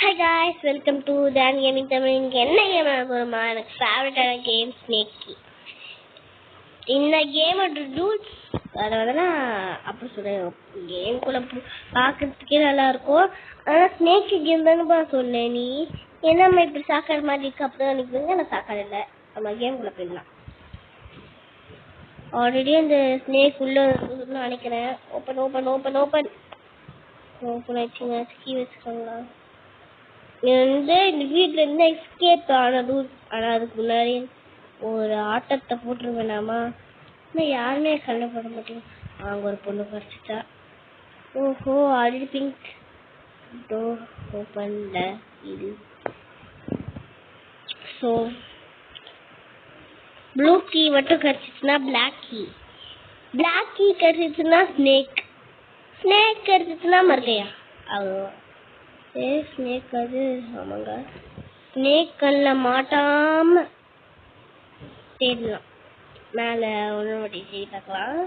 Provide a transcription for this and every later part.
Hi guys, welcome to Dan Gaming Tamil. இன்னைக்கு என்ன game விளையாட போறோமா? எனக்கு ஃபேவரட்டான கேம் ஸ்னேக்கி. இந்த கேமோட ரூல்ஸ் அதை வந்து நான் அப்படி சொல்றேன். கேம்குள்ள பார்க்கறதுக்கே நல்லா இருக்கும். ஆனால் ஸ்னேக்கி கேம் தானேப்பா சொன்னேன் நீ. என்னம்மா இப்படி சாக்காடு மாதிரி இருக்கு? அப்படிதான் நினைக்கிறீங்க. நான் சாக்காடு இல்லை. நம்ம கேம்குள்ள போயிடலாம். ஆல்ரெடி அந்த ஸ்னேக் உள்ள நினைக்கிறேன். Open open open open open ஆயிடுச்சுங்க. கீ வச்சுக்கோங்களா? இந்த வீட்டுல இருந்து எஸ்கேப் ஆன ரூல். ஆனா அதுக்கு முன்னாடி ஒரு ஆட்டத்தை போட்டுரு வேணாமா? இன்னும் யாருமே கண்டுபட மாட்டேங்க. அங்க ஒரு பொண்ணு படிச்சுட்டா. ஓஹோ, ஆல்ரெடி பிங்க் டோர் ஓப்பன்ல இது. ஸோ ப்ளூ கீ மட்டும் கிடைச்சிச்சுன்னா பிளாக் கீ, பிளாக் கீ கிடைச்சிச்சுன்னா ஸ்னேக், ஸ்னேக் கிடைச்சிச்சுன்னா மறுக்கையா. அவ்வளோதான். ஸ்னேக் அது. ஆமாங்க, ஸ்னேக் கண்ணில் மாட்டாம தேடலாம். மேலே ஒன்று வட்டி செய்தி பார்க்கலாம்.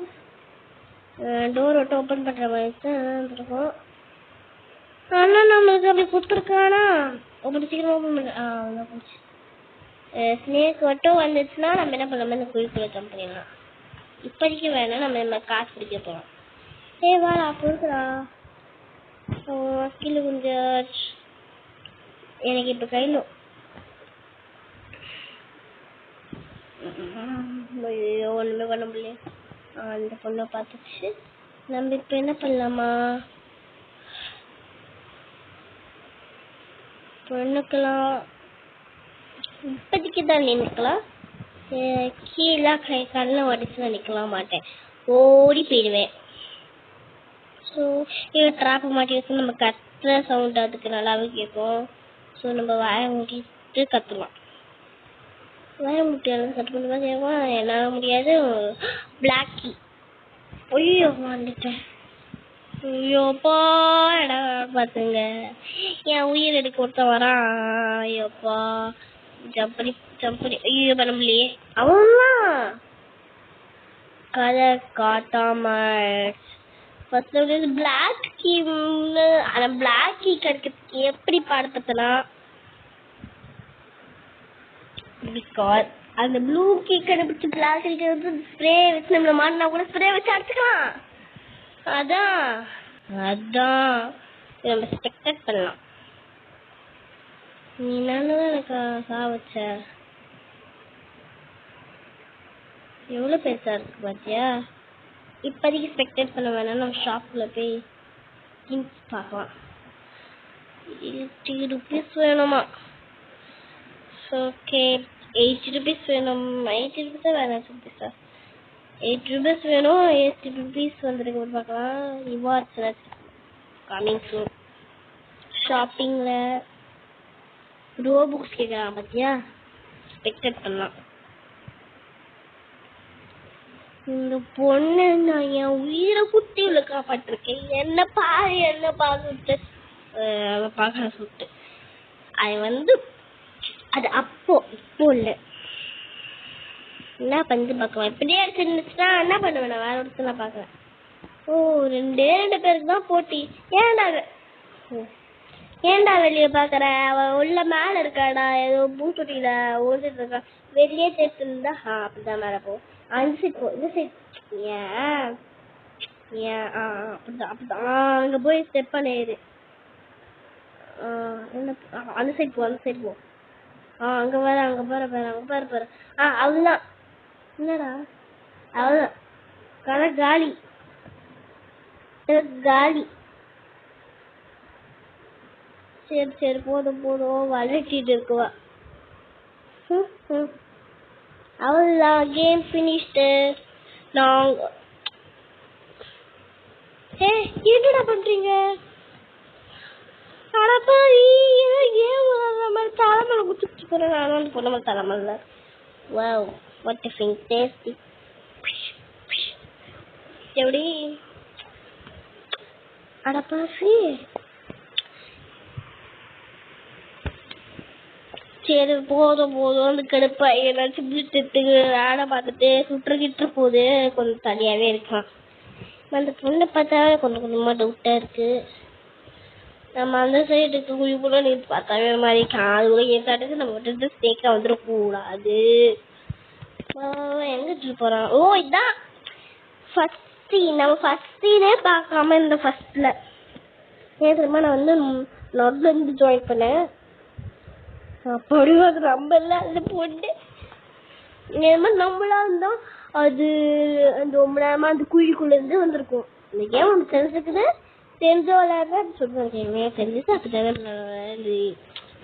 டோர் விட்டு ஓப்பன் பண்ணுற மாதிரி தான் இருக்கும். ஆனால் நம்மளுக்கு அப்படி கொடுத்துருக்கானா? ஓப்பன் சீக்கிரம் ஓப்பன் பண்ணுறேன். அவ்வளோதான் போச்சு. ஸ்னேக் மட்டும் வந்துச்சுன்னா நம்ம என்ன பண்ணலாமா? இந்த குழிக்குள்ள ஜம்ப் பண்ணிடலாம். இப்போதைக்கு வேணாம், நம்ம காசு பிடிக்க போகிறோம். வாடா கொடுக்குறா. கீழே கொஞ்சம் எனக்கு இப்போ கையில் ஒன்றுமே பண்ண முடியல. அந்த பொண்ணை பார்த்துச்சு. நம்ம இப்போ என்ன பண்ணலாமா? பொண்ணுக்கெல்லாம் இப்போதைக்கு தான் நினைக்கலாம். கீழே கண்ணில் உடச்சு நிற்கலாம் மாட்டேன், ஓடி போயிடுவேன். ஸோ இது ட்ராப்பை மாட்டி வச்சு நம்ம கத்துற சவுண்ட் அதுக்கு நல்லாவே கேட்கும். ஸோ நம்ம வாயை மூட்டிட்டு கற்றுலாம். வாயை மூட்டியாலும் கற்று பண்ணி தான் கேட்கும். என்னால் முடியாது. பிளாக்கி. ஐயோ வந்துட்டேன். ஐயோப்பா இடம் பார்த்துங்க. என் உயிர் எடுக்க ஒருத்தன் வரான். ஐயோப்பா ஜம்படி ஜம்படி. ஐயோ பண்ண முடியலையே. அவன்தான் கதை காட்டாம பிளாக் கீ. அந்த பிளாக் கீ கிடைக்கிறதுக்கு எப்படி பாடப்பட்டனா? பிகாஸ் அந்த ப்ளூ கீ கண்டுபிடிச்சு பிளாக் கீ வந்து ஸ்ப்ரே வச்சு நம்மள மாட்டினா கூட ஸ்ப்ரே வச்சு அடிச்சுக்கலாம். அதான் அதான் நம்ம ஸ்பெக்டேட் பண்ணலாம். நீ நானும் எனக்கு வச்ச எவ்வளோ பெருசா இருக்கு பாத்தியா? இப்போதைக்கு ஸ்பெக்டேட் பண்ண வேணாம். நம்ம ஷாப்புக்குள்ள போய் திங்ஸ் பார்க்கலாம். 80 rupees வேணுமா? ஓகே 80 rupees வேணும். 80 rupees தான் வேணும். 8 rupees வேணும். 80 rupees வந்துருக்கு பார்க்கலாம். Rewards coming soon. ஷாப்பிங்கில் ரோபுக்ஸ் கேட்குறான் பார்த்தியா? ஸ்பெக்டேட் பண்ணலாம். இந்த பொண்ணு நான் என் உயிரை குட்டி உள்ள காப்பாற்றிருக்கேன். என்ன பாரு என்ன பார்த்துட்டு பார்க்க சுட்டு. அது வந்து அது அப்போ இப்போ இல்லை. என்ன பண்ணி பார்க்கலாம். இப்படியே இருந்துச்சுன்னா என்ன பண்ணுவேன்? நான் வேற ஒருத்தர் நான் பார்க்குறேன். ரெண்டு பேருக்கு தான் போட்டி. ஏன்டா வெளியே பார்க்குற? அவன் உள்ள மேலே இருக்காடா. ஏதோ பூத்தொட்டியில ஓடிட்டு இருக்கா. வெளியே தேர்த்து இருந்தா அப்படிதான் மேலே போ. அந்த சைட் போ, இந்த சைட். ஏன் ஏன் அப்படிதான் அப்படிதான் அங்கே போய் ஸ்டெப் பண்ணிடு. என்ன அந்த சைட் போ, அந்த சைட் போ. அங்கே வர அங்கே பாரு. அவ்வளோதான். என்னடா அவ்வளோதான். கடை காலி காலி. சரி போதும் வளர்த்திட்டு இருக்குவா. அவ்வளோதான், கேம் ஃபினிஷ்டு. நாங்கள் என்னடா பண்ணுறீங்க? தலைமலை குடிச்சு போகிறேன். நான் வந்து பொண்ணு தலைமலை. Wow what a fantastic. எப்படி அடப்பாசி. சரி போதும் அந்த கடுப்பா ஏதாச்சும் விட்டுட்டு ஆடை பார்த்துட்டு சுட்டுக்கிட்டு போகுது. கொஞ்சம் தனியாகவே இருக்கலாம். அந்த பொண்ணை பார்த்தா கொஞ்சமா டவுட்டாக இருக்கு. நம்ம அந்த சைடுக்கு குழி போல நீ பார்த்தாவே ஒரு மாதிரி அது கூட ஏற்காட்டுக்கு நம்ம விட்டு ஸ்டேக்கா வந்துடக்கூடாது. எங்கிட்டு போறோம்? ஓ இதான் ஃபர்ஸ்ட் சீன். நம்ம ஃபர்ஸ்ட் சீனே பார்க்காம இந்த ஃபர்ஸ்ட்ல ஏன் தெரியுமா நான் வந்து நடுல இருந்து ஜாயின் பண்ணேன். அப்படி அது நம்பல அந்த பொண்ணு நம்மளா இருந்தா அது அந்த ரொம்ப நேரமா அந்த குழிக்குள்ள இருந்து வந்திருக்கும். இந்த கேம் ஒன்று தெரிஞ்சுக்குது தெரிஞ்ச விளையாடுறேன்னு சொல்லுவாங்க. தெரிஞ்சுட்டு அப்படி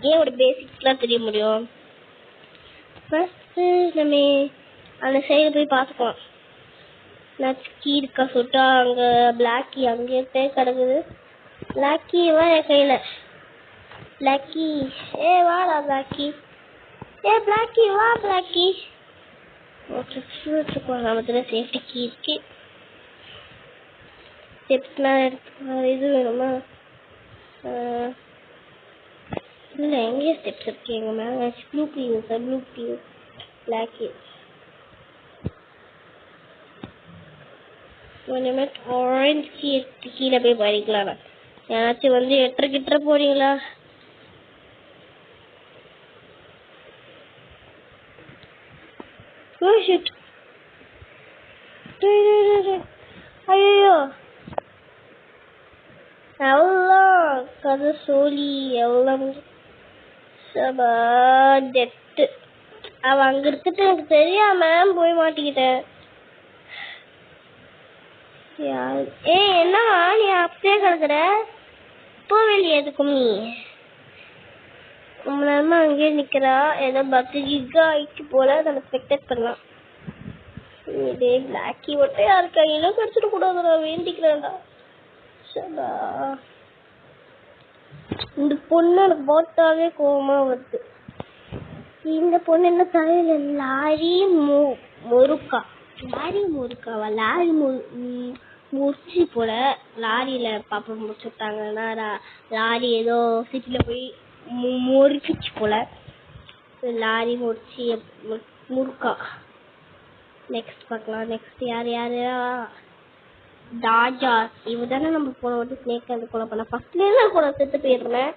கேமோட பேசிக்ஸ்லாம் தெரிய முடியும். ஃபர்ஸ்ட் நம்ம அந்த சைடு போய் பார்த்துக்கலாம். நட்ஸ்கி இருக்கா சொல்லிட்டா அங்க பிளாக்கி அங்கே கிடக்குது. பிளாக்கி வா என் கையில. பிளாக்கி வாடா பிளாக்கி. பிளாக்கி வா பிளாக்கி. நமத்துல சேஃப்டி கீ இருக்கு. ஸ்டெப்ஸ்லாம் எடுத்து இது வேணுமா? இல்லை எங்கேயே ஸ்டெப்ஸ் இருக்கு எங்க மேலே. Blue green sir blue green பிளாக்கி. கொஞ்சமே ஆரஞ்சு கீ இருக்கு. கீழே போய் படிக்கலாம். யாராச்சும் வந்து எட்டரை போறீங்களா? ஐயோ எவ்வளோ கதை சோழி எவ்வளோ டெட்டு. அவ அங்க இருக்கிறது எனக்கு தெரியாம போய் மாட்டிக்கிட்டேன். என்னவா நீ அப்படியே கிடக்குற? போவேலி எதுக்கும் நீ ரொம்ப நேரமா அங்கேயே நிக்கிறா. ஏதோ பத்து ஜிகா ஆயிடுச்சு போல. நம்ம ஸ்பெக்டேட் பண்ணலாம். இதே பிளாக்கி ஒட்டையா இருக்கா? இன்னும் கிடைச்சிட கூடாதுடா, வேண்டிக்கிறேன்டா. இந்த பொண்ணு எனக்கு பார்த்தாவே கோவமா வருது. இந்த பொண்ணு என்ன தலையில லாரி முறுக்கா. லாரி முறுக்காவா? லாரி முடிச்சு போல. லாரியில பாப்பா முடிச்சு விட்டாங்கன்னா லாரி ஏதோ சிட்டில போய் முறுக்கிச்சு போல. லாரி முடிச்சு முறுக்கா. நெக்ஸ்ட் பார்க்கலாம். நெக்ஸ்ட் யாரு? தாஜா. இவ தானே நம்ம போன வாட்டி ஸ்னேக் வந்து கொலை பண்ண. ஃபர்ஸ்ட்லேயே கூட செத்து போயிருந்தேன்.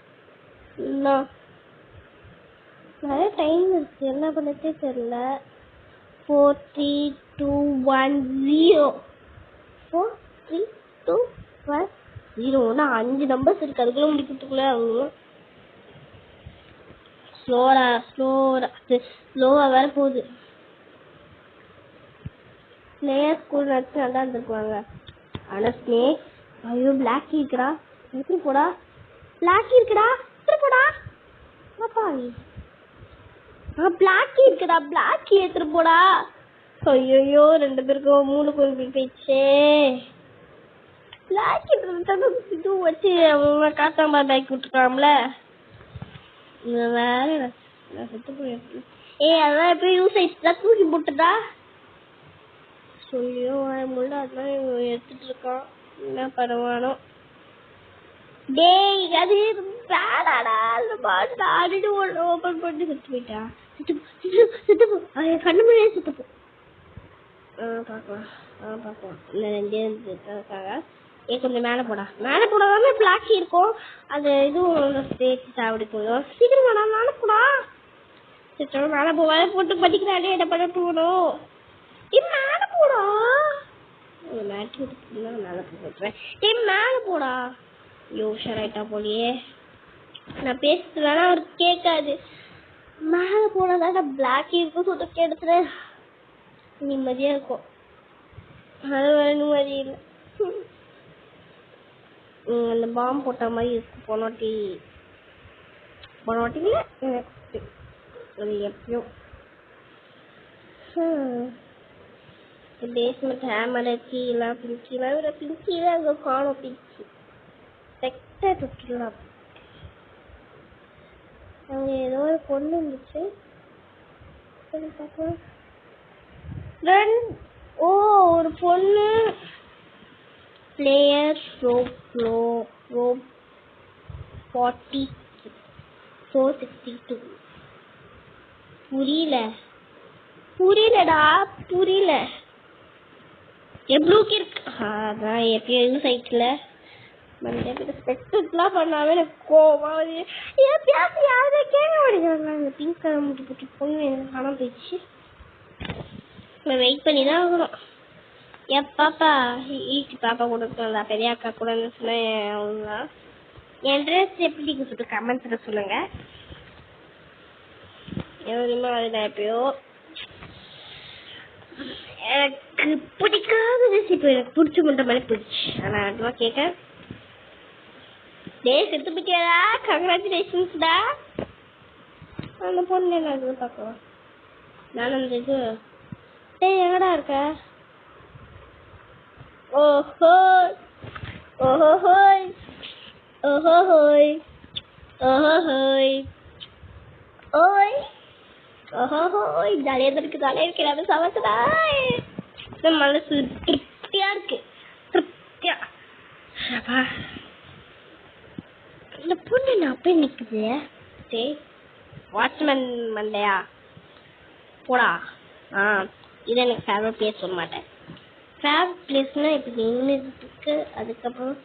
நிறைய டைம் இருக்கு, என்ன பண்ணதே தெரியல. 4 3 2 1 0 4 3 2 1 0. 5 நம்பர்ஸ் இருக்கு. அதுக்குள்ள முடிக்கிறதுக்குள்ள ஆகும். ஸ்லோவா வேற போகுது. பிளேயர் ஸ்கூல் நடிச்சு நல்லா இருந்திருக்குவாங்க. ஆனா ஸ்னேக் ஐயோ பிளாக்கி இருக்குடா. எப்படி போடா பிளாக்கி இருக்குடா. எப்படி போடா பிளாக்கி இருக்குடா. பிளாக்கி எடுத்துட்டு போடா. ஐயோ 2 பேருக்கும் 3 கோயில் போயிடுச்சே. பிளாக்கி இது வச்சு காத்தாம்பா பேக் விட்டுருக்காம்ல. வேற செத்து போயிடுச்சு. அதான் எப்பயும் யூஸ் ஆயிடுச்சுடா. தூக்கி போட்டுடா சொல்லியோ முள்ள. அதெல்லாம் எடுத்துட்டு இருக்கான். என்ன பரவானோ டேய். அது பேடாடா. அந்த பாட்டு ஆடிட்டு ஓபன் பண்ணி செத்து போயிட்டா. செத்துப்போ கண்ணு முன்னாடியே செத்துப்போ. பார்க்கலாம். இல்லை 2 இருக்காங்க. கொஞ்சம் மேலே போடாதானே பிளாக்கி இருக்கும். அது இதுவும் ஸ்டேஜ் சாப்பிடி போயிடும். சீக்கிரம் வேணா மேலே போடா. மேலே வேலை போட்டு படிக்கிறானே. என்ன பண்ண போகணும்? மேலே போடா. மேலே போடா. யோஷராயிட்டா போலியே. நான் பேசுறது வேணா அவருக்கு கேட்காது. மேலே போனதான பிளாக்கி இருக்கும். சுத்தம் எடுத்துட்டு நிம்மதியா இருக்கும். அது வேற நிம்மதி இல்லை. அந்த பாம்பு போட்ட மாதிரி இருக்கு. போனாட்டி எப்பயோ பேஸ்மெண்ட் ஹேமர் கீழலாம் பிங்கிலாம் அங்கே காணும். பிங்கி செக்டா சுற்றலாம். அங்கே ஏதோ ஒரு பொண்ணு இருந்துச்சு. ஒரு பொண்ணு பிளேயர் ரோப் 462. புரியலடா. ப்ளூ இருக்கு. அதான் எப்பயும் சைட்ல மண்டே பேர் ஸ்பெக்ட்லாம் பண்ணாவே எனக்கு கோவம் வருது. ஏன் பேசி யாருமே கேட்க மாட்டேங்கிறாங்க. அந்த பிங்க் கலர் முட்டி போட்டு பொண்ணு எனக்கு காணாம போயிடுச்சு. நான் வெயிட் பண்ணி தான் ஆகணும். என் பாப்பா ஈச்சி பாப்பா கூட இருக்கா, பெரிய அக்கா கூட சொன்னேன். அவங்க என் ட்ரெஸ் எப்படி சொல்லிட்டு கமெண்ட்ஸில் சொல்லுங்க. எவ்வளோ அது நான் எப்பயோ எனக்கு பிடிக்காத ட்ரெஸ் இப்போ எனக்கு பிடிச்ச முட்ட மாதிரி பிடிச்சி. ஆனால் அதுவா கேட்க டே செத்து பிடிக்காதா, கங்க்ராச்சுலேஷன்ஸ்டா. அந்த பொண்ணு என்ன அது பார்க்கலாம். நானும் அந்த இது டேய் எங்கடா இருக்க? ஓஹோ ஓஹோஹோய் ஓஹோஹோய் ஓஹோஹோய் ஓய் ஓஹோஹோய் ஜாலியாக இருக்கிறாரு சமைச்சதா. மனசு திருப்தியா இருக்கு, திருப்தியா. இந்த பொண்ணு என்ன அப்படியே நிக்குது. சரி வாட்ச்மேன் மண்டையா போடா. இது எனக்கு ஃபேவரட் பிளேஸ் சொல்ல மாட்டேன். ஃபேவரட் பிளேஸ்னா இப்போ நின்றுக்கு அதுக்கப்புறம்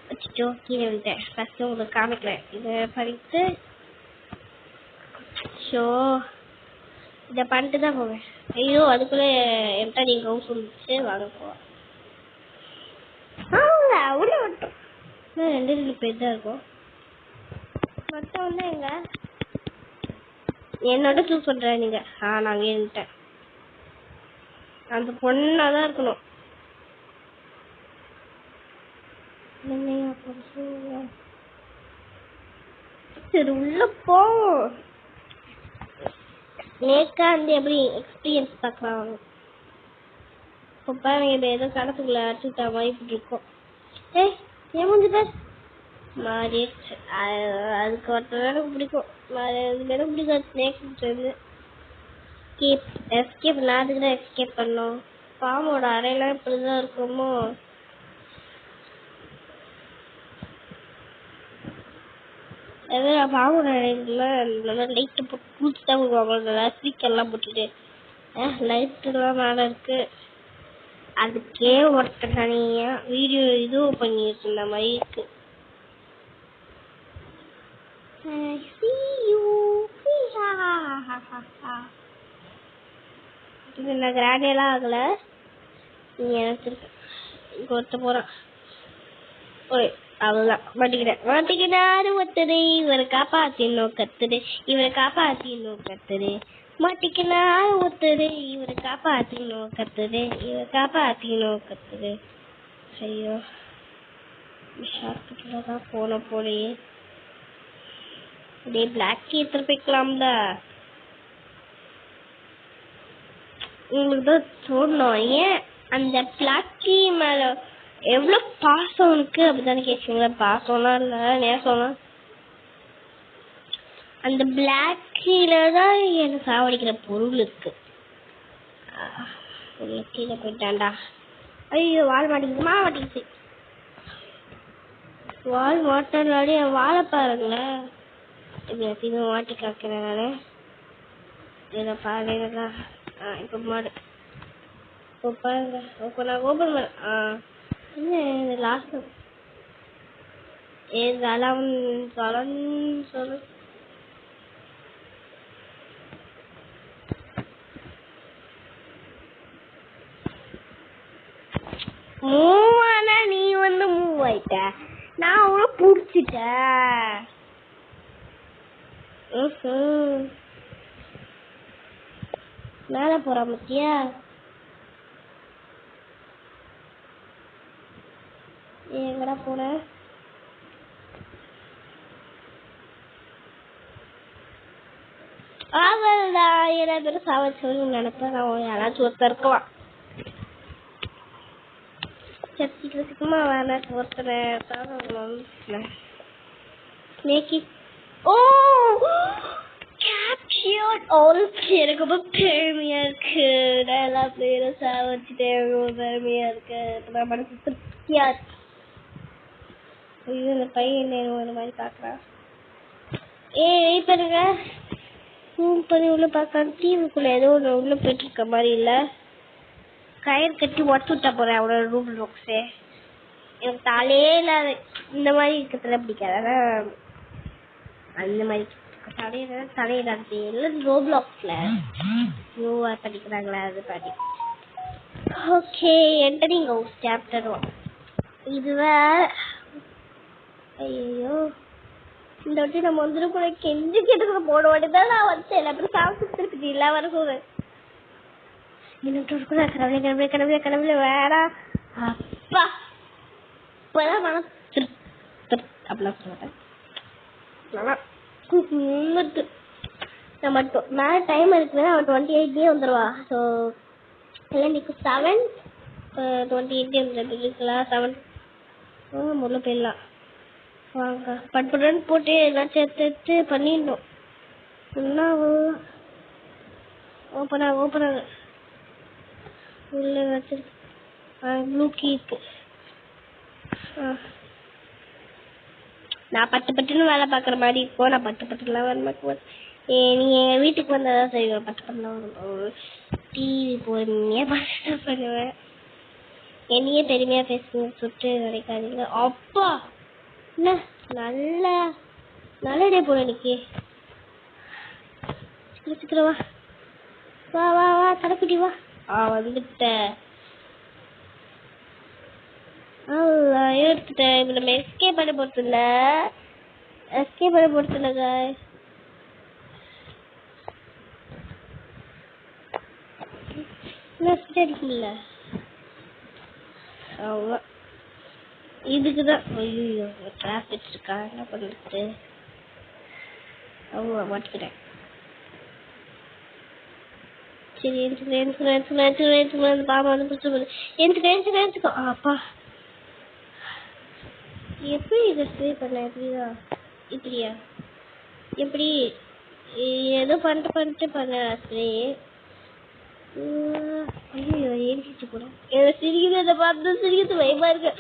வச்சுட்டோ கீழே விட்டேன். ஃபஸ்ட்டு உங்களுக்கு காமிக்கிறேன். இதை படித்து ஷோ இதை பண்ணிட்டு தான் போவேன். ஐயோ அதுக்குள்ளே என்கிட்ட நீங்கள் ஹவுஸ் வந்துச்சு வாங்க போவேன். உள்ள மட்டும் 2 பேர் தான் இருக்கும். மட்டும் வந்து எங்க என்னோட சூஸ் பண்ணுறேன் நீங்கள். நாங்கள் இருந்துட்டேன். அந்த பொண்ணாக தான் இருக்கணும். சரி உள்ள போ. நேக்கா வந்து எப்படி எக்ஸ்பீரியன்ஸ் பார்க்கலாம். இப்போ பாருங்க ஏதோ கடத்துக்குள்ள அடிச்சுட்டா மாதிரி இருக்கும். ஏன் முடிஞ்சுட்ட மாறிடுச்சு. அதுக்கு ஒருத்தர் எனக்கு பிடிக்கும். எனக்கு பிடிக்காது ஸ்னேக் பிடிச்சது. எஸ்கேப் நான் அதுக்கு தான் எஸ்கேப் பண்ணோம். பாம்போட அறையெல்லாம் இப்படிதான் இருக்குமோ. பாம்போட அறையில லைட்டு போட்டு குளிச்சு தான் விடுவாங்க. ஸ்பீக்கர்லாம் போட்டுட்டு லைட்டுலாம் மேலே இருக்கு. அதுக்கே ஒருத்தர் தனியா வீடியோ இதுவும் பண்ணிட்டு இருந்த மாதிரி இருக்கு. நான் கிராண்டியெல்லாம் ஆகல. நீங்க எனக்கு ஒருத்த போறான். ஓய் அவ்வளவுதான் மாட்டிக்கிட்டாரு ஒருத்தரு. இவரை காப்பாத்தினோம் கத்துரு, இவரை காப்பாத்தினோம் கத்துரு. மாட்டிக்கினாரு ஒருத்தரு, இவரை காப்பாத்தினோம் கத்துரு, இவரை காப்பாத்தினோம் கத்துரு. ஐயோ ஷார்ட்கட்ல தான் போன போலயே. அப்படியே பிளாக் கீ திருப்பிக்கலாம்ல. உங்களுக்கு தான் சொல்லணும். ஏன் அந்த பிளாக் கீ மேல எவ்வளவு பாசம் இருக்கு அப்படித்தானே கேட்குறீங்களா? பாசம்லாம் இல்ல நேசம்லாம். அந்த பிளாக் கீழ தான் எனக்கு சாவடிக்கிற பொருள் இருக்கு. கீழே போயிட்டான்டா. ஐயோ வால் மாட்டிக்கிது மாட்டிக்கிச்சு. வால் மாட்டாடி வாழை பாருங்களேன். இப்படி மாட்டி காக்கிறேன் நானு. இதை பாருங்க. இப்போ மாடு இப்போ பாருங்க. இப்போ நான் ஓப்பன் பண்ண என்ன லாஸ்ட் சொல்லு. மூவ் ஆனா நீ வந்து மூவ் ஆயிட்ட, நான் அவ்வளோ பிடிச்சிட்டேன். மேல போறா மத்தியா. எங்கடா போன? ஆவல்டா எல்லா பேரும் சாவச்சு நினைப்பேன். நான் யாராச்சும் ஒருத்தர் இருக்கலாம். சத்திக்கிறதுக்குமா வேணா ஒருத்தனை ஸ்னேக்கி. ஓ கேப்சர்ட் ஆல். எனக்கு ரொம்ப பெருமையா இருக்கு. நான் எல்லா பேரும் சாவச்சுட்டு ரொம்ப பெருமையா இருக்கு. நான் மனசு திருப்தியா இருக்கு. இந்த பையன் ஒரு மாதிரி பாக்குறான். வெயிட் பண்ணுங்க. பண்ணி உள்ள பாக்க தீவுக்குள்ள ஏதோ ஒண்ணு உள்ள போயிட்டு இருக்க மாதிரி இல்ல. கயிறு கட்டி உடச்சு விட்டா போறேன் அவனோட ரூம் பாக்ஸே. எனக்கு தலையே இல்லாத இந்த மாதிரி இருக்கிறதுல பிடிக்காது. ஆனால் அந்த மாதிரி தலையிடாது எல்லாம் ரோப்ளாக்ஸ்ல நியூவா படிக்கிறாங்களா அது படி. Okay entering house chapter 1. இதுவே ஐயோ இந்த வாட்டி நம்ம வந்துடும் கூட கெஞ்சி கேட்டு போட வாட்டிதான் நான் வச்சேன். எல்லாத்தையும் சாப்பிட்டு திருப்பி இல்லை வரக்கூடாது. இன்னும் கூட கடவுளே கடவுளே கடவுளே கடவுளே வேடா அப்பா இப்பதான் மனம் அப்படிலாம் சொல்ல மாட்டேன். நம்ம மேல டைம் இருக்குன்னா அவன் 28 வந்துடுவா. ஸோ இல்லை இன்னைக்கு 7 28 வந்துருக்கலாம். 7 முதல்ல போயிடலாம் வாங்க. பட்டுன்னு போட்டு எல்லாம் சேர்த்து பண்ணிடணும். என்ன ஓப்பன் உள்ள வச்சு ப்ளூ கீக்கு நான் பட்டுன்னு வேலை பார்க்குற மாதிரி இருக்கும். நான் பட்டுலாம் வர மாட்டேன். நீ எங்கள் வீட்டுக்கு வந்தால் செய்வேன். பட்டுலாம் வரும். டிவி பொறுமையாக பார்த்து பண்ணுவேன். என்னையே பெருமையாக பேசுங்க சுட்டு நினைக்காதீங்க. அப்பா என்ன நல்ல டே போல இன்னைக்கு. சீக்கிரம் வா வா வா கடைக்குட்டி வா. வந்துட்டேன். எடுத்துட்டேன். இப்போ நம்ம எஸ்கேப் பண்ண போறதில்ல guys. அடிக்கல அவ்வளோ இதுக்குதான். ஐயோ டிராஃபிக் இருக்கா என்ன பண்ணுறது. அவ்வளோ மாட்டிக்கிறேன். சரி எந்த பாம்பா வந்து பிடிச்சி எடுத்துக்கோ. அப்பா எப்படி இதை ஸ்ப்ரே பண்ண இப்படியா எப்படி ஏதோ பண்ணிட்டு பண்ண ஸ்ப்ரே. ஐயோ ஏறிச்சு கூட ஏதோ சிரிக்குது. அதை பார்த்து சிரிக்கிறது பயமா இருக்கு.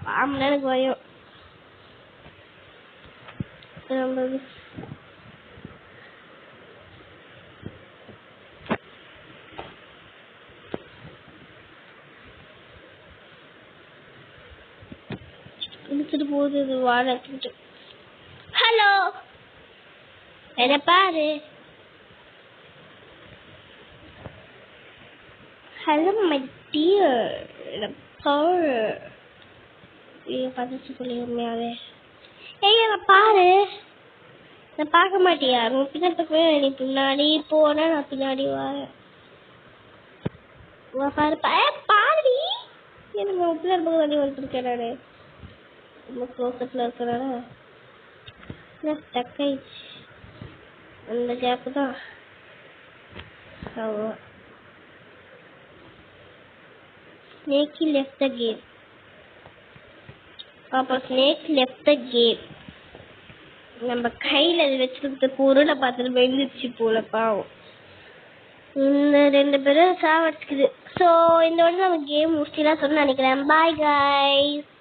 பாம்புனா எனக்கு பயம். இழுத்துட்டு போகுது இது வாழை. ஹலோ என்ன பாரு. ஹலோ மை டியர் பதிச்சு சொல்லி உண்மையாவே. ஏய் நான் பாரு. நான் பார்க்க மாட்டியா? பின்னாடி நீ பின்னாடி போனா நான் பின்னாடி வரேன். பாரு பாருடி. எனக்கு பின்னாடி போக வண்டி வந்துருக்கேன். நான் ரொம்ப க்ளோஸ்அப்ல இருக்கிறனால ஸ்டக் ஆயிடுச்சு. அந்த கேப்பு தான். அவ்வளோ Snakey left the game. Papa Snake left the game. நம்ம கையில் அது வச்சிருக்க பொருளை பார்த்துட்டு வெளிச்சு போல பாவம். இந்த 2 பேரும் சாவடிக்குது. ஸோ இந்த வந்து நம்ம கேம் முடிச்சுலாம் சொன்னு நினைக்கிறேன். Bye guys.